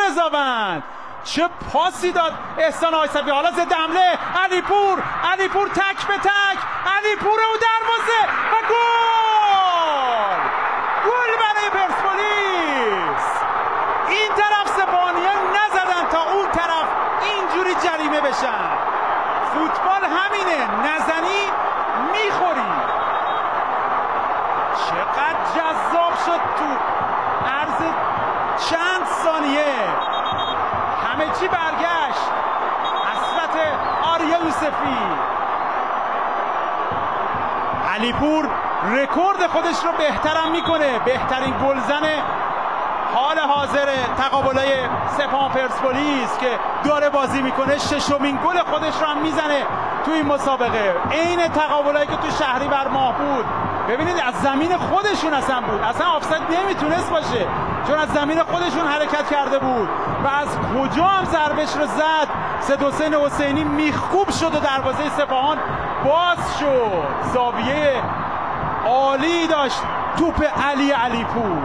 رضاوند چه پاسی داد احسان آیصفی. حالا ضد حمله علیپور تک به تک، علیپور و دروازه و گل برای پرسپولیس. این طرف سپاهانیان نزدن تا اون طرف اینجوری جریمه بشن. فوتبال همینه، نزنی میخوری. چقدر جذاب شد تو عرض چند ثانیه، همه چی برگشت. حسرت آریا یوسفی. علیپور رکورد خودش رو بهترم میکنه، بهترین گلزن حال حاضر تقابلای سپاهان پرسپولیس که داره بازی میکنه. ششمین گل خودش رو هم میزنه تو این مسابقه. عین تقابلایی که تو شهریور ماه بود. ببینید از زمین خودشون اصلا بود، اصلا آفساید نمیتونست باشه چون از زمین خودشون حرکت کرده بود و از کجا هم ضربش رو زد. سید حسین حسینی میخکوب شد و دروازه سپاهان باز شد. زاویه عالی داشت توپ علیپور.